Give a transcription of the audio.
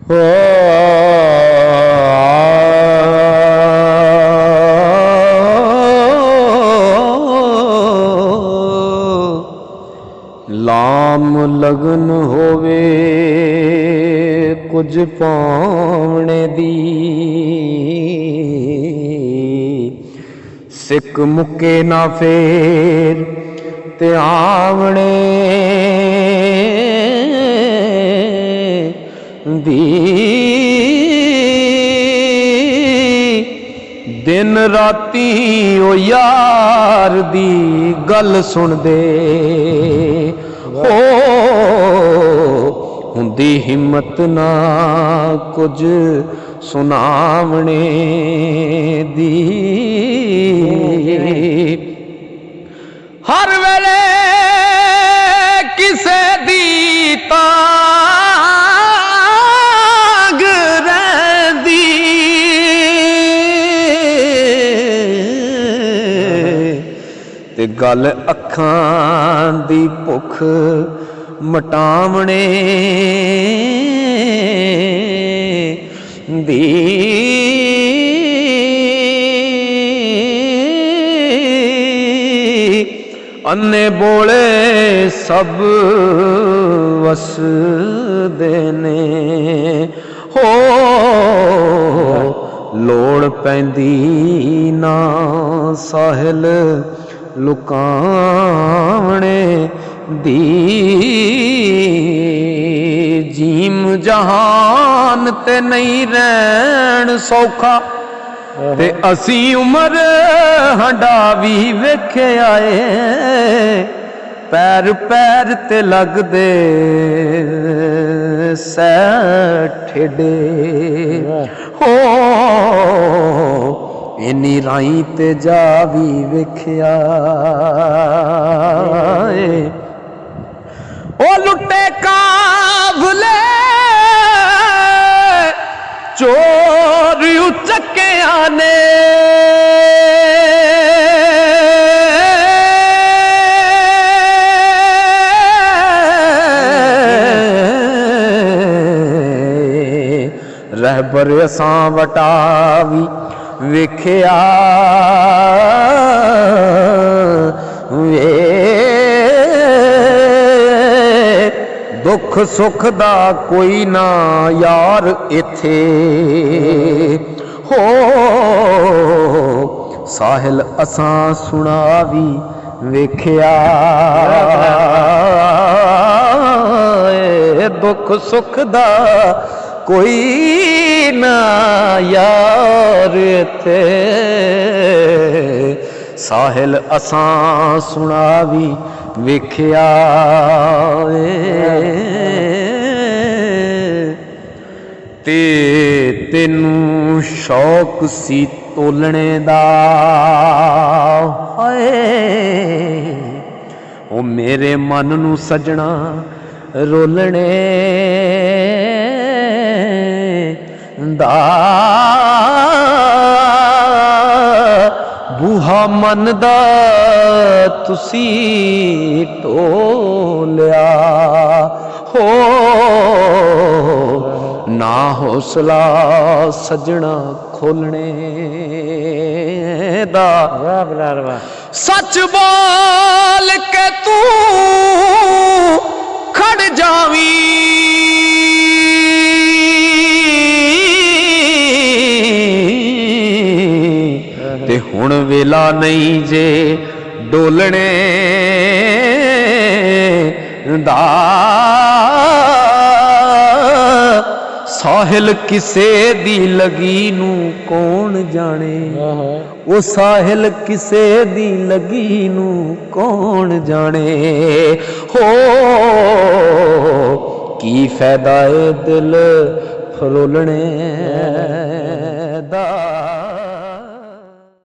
हो लाम लगन होवे कुछ पावने दी, सिक मुके ना फेर ते आवणे दी, दिन राती ओ यार दी गल सुन दे हो, हुंदी हिम्मत ना कुछ सुनावणे दी। हर वेले किसे दी तांग रहिंदी, ते गल अखां दी भुख मटावणे दी। अन्ने बोले सब वसदे ने हो, लोड़ पैंदी ना साहिल लुकावणे दी। जीम जहान ते नहीं रहन सौखा, ते असी उमर हंडावी वेखे आए, पैर पैर ते लगदे सै ठेडे हो, इन्नी राई ते जा भी वेख्या ओ लुटे काबले चोर उचके आने, रहबर असां वटावी वेख्या वे, दुख सुख दा कोई ना यार इथे हो, साहिल असां सुनावी वेख्या दुख सुख दा कोई ना यार इथे, साहिल असां सुनावी वेख्या ते तेनू शौक सी तोलने दा हाय, ओ मेरे मन नू सजना रोलने दा, बूहा मन दा तुसी टोलिया हो, ना हौसला सजना खोलने दा। सच बोल के तू खड़ जावी, ते हुण वेला नहीं जे डोलने दा, साहिल किसे दी लगी नू कौन जाने, ओ साहिल किसे दी लगी नू कौन जाने हो, की फायदा ए दिल फरोलने